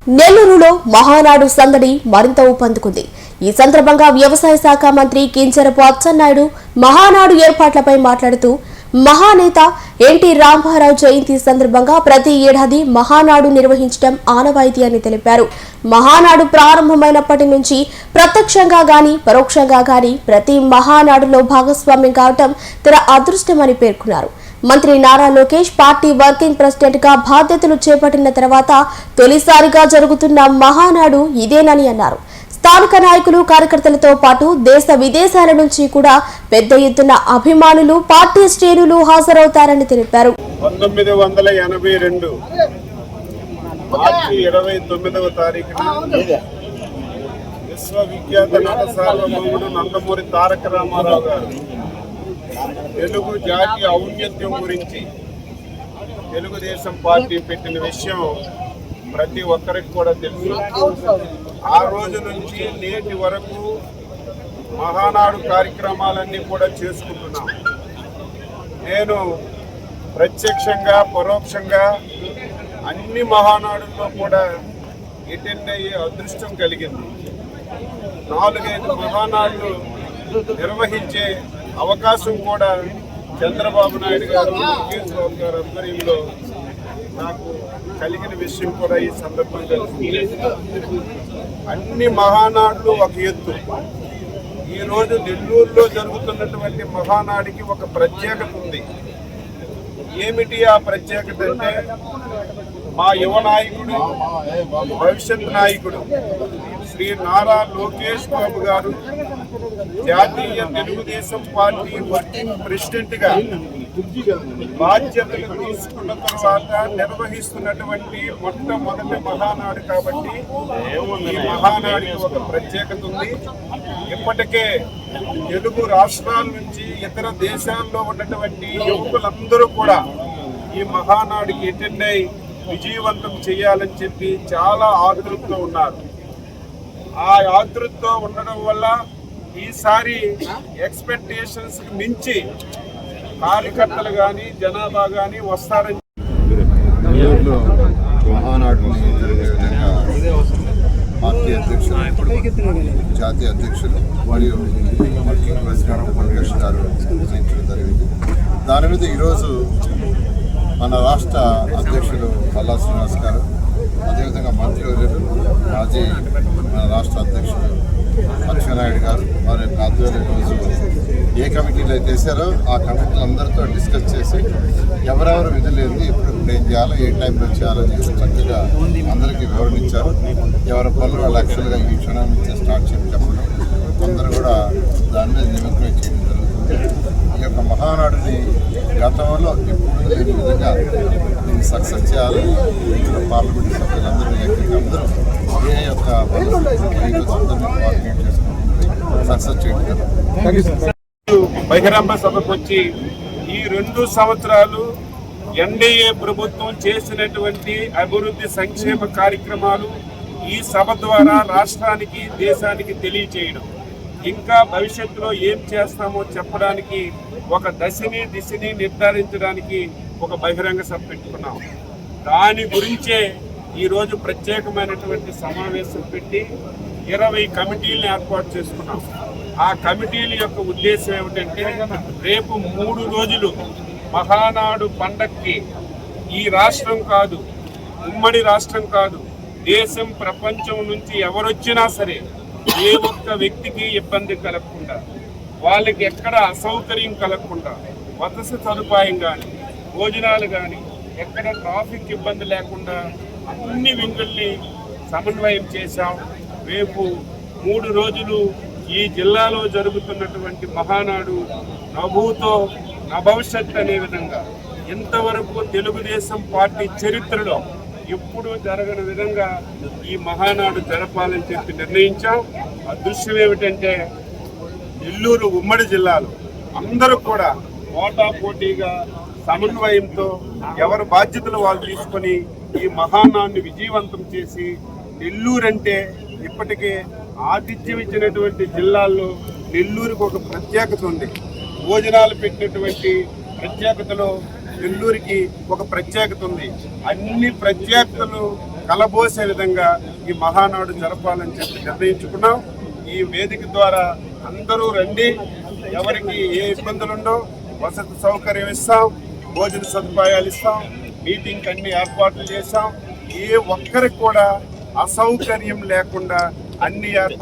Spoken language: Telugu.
నెల్లూరులో మహానాడు సందడి మరింత ఊపందుకుంది. ఈ సందర్భంగా వ్యవసాయ శాఖ మంత్రి కింజరపు అచ్చెన్నాయుడు మహానాడు ఏర్పాట్లపై మాట్లాడుతూ మహానేత ఎన్టీ రామారావు జయంతి సందర్భంగా ప్రతి ఏడాది మహానాడు నిర్వహించడం ఆనవాయితీ అని తెలిపారు. మహానాడు ప్రారంభమైనప్పటి నుంచి ప్రత్యక్షంగా గాని పరోక్షంగా గాని ప్రతి మహానాడులో భాగస్వామ్యం కావడం తన అదృష్టమని పేర్కొన్నారు. మంత్రి Nara Lokesh party working president గా బాధ్యతలు చేపట్టిన తర్వాత తొలిసారిగా జరుగుతున్న మహానాడు ఇదేనని అన్నారు. స్థానిక నాయకులు కార్యకర్తలతో పాటు దేశ విదేశాల నుంచి కూడా పెద్ద ఎత్తున అభిమానులు పార్టీ శ్రేణులు హాజరవుతారని తెలిపారు. 1982 మార్చి 29వ తారీఖున విశ్వవిఖ్యాత నట సార్వభౌముడు నందమూరి తారక రామారావు గారు తెలుగు జాతి ఔన్నత్యం గురించి తెలుగుదేశం పార్టీ పెట్టిన విషయం ప్రతి ఒక్కరికి కూడా తెలుసు. ఆ రోజు నుంచి నేటి వరకు మహానాడు కార్యక్రమాలన్నీ కూడా చేసుకుంటున్నాం. నేను ప్రత్యక్షంగా పరోక్షంగా అన్ని మహానాడుల్లో కూడా అటెండ్ అయ్యే అదృష్టం కలిగింది. 4-5 మహానాడులు నిర్వహించే అవకాశం కూడా చంద్రబాబు నాయుడు గారు, లోకేష్ బాబు గారు ఆధ్వర్యంలో నాకు కలిగిన విషయం కూడా ఈ సందర్భంగా అన్ని మహానాడులు ఒక ఎత్తు. ఈరోజు నెల్లూరులో జరుగుతున్నటువంటి మహానాడికి ఒక ప్రత్యేకత ఉంది. ఏమిటి ఆ ప్రత్యేకత అంటే, మా యువ నాయకుడు, భవిష్యత్ నాయకుడు శ్రీ నారా లోకేష్ బాబు గారు జాతీయ తెలుగుదేశం పార్టీ వర్కింగ్ ప్రెసిడెంట్ గా బాధ్యతలు తీసుకున్న తర్వాత నిర్వహిస్తున్నటువంటి మొట్టమొదటి మహానాడు కాబట్టి ఈ మహానాడికి ఒక ప్రత్యేకత ఉంది. ఇప్పటికే తెలుగు రాష్ట్రాల నుంచి ఇతర దేశాల్లో ఉన్నటువంటి యువకులందరూ కూడా ఈ మహానాడికి అటెండ్ అయి విజయవంతం చేయాలని చెప్పి చాలా ఆతృతతో ఉన్నారు. ఆ ఆతృతతో ఉండడం వల్ల ఈసారి ఎక్స్పెక్టేషన్స్ మించి కార్యకర్తలు కానీ జనాభా కానీ వస్తారని మహానాడుని జరిగే విధంగా పార్టీ అధ్యక్షులు, జాతీయ అధ్యక్షులు మరియు వర్కింగ్ ప్రెసిడెంట్ లోకేష్ గారు నిర్ణయించడం జరిగింది. దాని మీద ఈరోజు మన రాష్ట్ర అధ్యక్షులు పల్లా శ్రీనివాస్ గారు, అదేవిధంగా మంత్రివర్యులు మాజీ మన రాష్ట్ర అధ్యక్షులు అచ్చెన్నాయుడు గారు వారి యొక్క ఆధ్వర్యంలో ఏ కమిటీలు అయితే వేశారో ఆ కమిటీలు అందరితో డిస్కస్ చేసి ఎవరెవరు విధులు ఏంది, ఇప్పుడు ఏం చేయాలో, ఏ టైంలో చేయాలని చెప్పి చక్కగా అందరికీ వివరణించారు. ఎవరి పనులు వాళ్ళు యాక్చువల్గా ఈ క్షణం నుంచి స్టార్ట్ చేయడం చెప్పడం, అందరూ కూడా దాని మీద నిమగ్నం చేయడం జరుగుతుంది. ఈ యొక్క మహానాడుని గతంలో ఎప్పుడు లేని విధంగా దీన్ని సక్సెస్ చేయాలని పార్లమెంట్ సభ్యులందరూ అందరూ ఏ యొక్క కోఆర్డినేట్ చేసుకుంటుంది సక్సెస్ చేయడం జరుగుతుంది. బహిరంగ సభకు వచ్చి ఈ 2 సంవత్సరాలు ఎన్డీఏ ప్రభుత్వం చేసినటువంటి అభివృద్ధి సంక్షేమ కార్యక్రమాలు ఈ సభ ద్వారా రాష్ట్రానికి దేశానికి తెలియచేయడం, ఇంకా భవిష్యత్తులో ఏం చేస్తామో చెప్పడానికి ఒక దిశని నిర్ధారించడానికి ఒక బహిరంగ సభ పెట్టుకున్నాం. దాని గురించే ఈరోజు ప్రత్యేకమైనటువంటి సమావేశం పెట్టి 20 కమిటీలను ఏర్పాటు చేసుకున్నాం. ఆ కమిటీల యొక్క ఉద్దేశం ఏమిటంటే, రేపు 3 రోజులు మహానాడు పండక్కి ఈ రాష్ట్రం కాదు, ఉమ్మడి రాష్ట్రం కాదు, దేశం ప్రపంచం నుంచి ఎవరొచ్చినా సరే ఏ ఒక్క వ్యక్తికి ఇబ్బంది కలగకుండా, వాళ్ళకి ఎక్కడ అసౌకర్యం కలగకుండా, వసతి సదుపాయం కానీ భోజనాలు కానీ ఎక్కడ ట్రాఫిక్ ఇబ్బంది లేకుండా అన్ని వింగుల్ని సమన్వయం చేశాం. రేపు 3 రోజులు ఈ జిల్లాలో జరుగుతున్నటువంటి మహానాడు నభూతో నభవిష్యత్ అనే విధంగా ఇంతవరకు తెలుగుదేశం పార్టీ చరిత్రలో ఎప్పుడూ జరగని విధంగా ఈ మహానాడు జరపాలని చెప్పి నిర్ణయించాం. అదృశ్యం ఏమిటంటే, నెల్లూరు ఉమ్మడి జిల్లాలో అందరూ కూడా పోటాపోటీగా సమన్వయంతో ఎవరి బాధ్యతలు వాళ్ళు తీసుకొని ఈ మహానాడిని విజయవంతం చేసి, నెల్లూరు అంటే ఇప్పటికే ఆతిథ్యం ఇచ్చినటువంటి జిల్లాల్లో నెల్లూరుకు ఒక ప్రత్యేకత ఉంది. భోజనాలు పెట్టినటువంటి ప్రత్యేకతలో నెల్లూరుకి ఒక ప్రత్యేకత ఉంది. అన్ని ప్రత్యేకతలు కలబోసే విధంగా ఈ మహానాడు జరపాలని చెప్పి నిర్ణయించుకున్నాం. ఈ వేదిక ద్వారా అందరూ రండి, ఎవరికి ఏ ఇబ్బందులు ఉండో వసతి సౌకర్యం ఇస్తాం, భోజన సదుపాయాలు ఇస్తాం, మీటింగ్ అన్ని ఏర్పాట్లు చేశాం. ఏ ఒక్కరికి కూడా అసౌకర్యం లేకుండా అన్ని ఏర్పాట్లు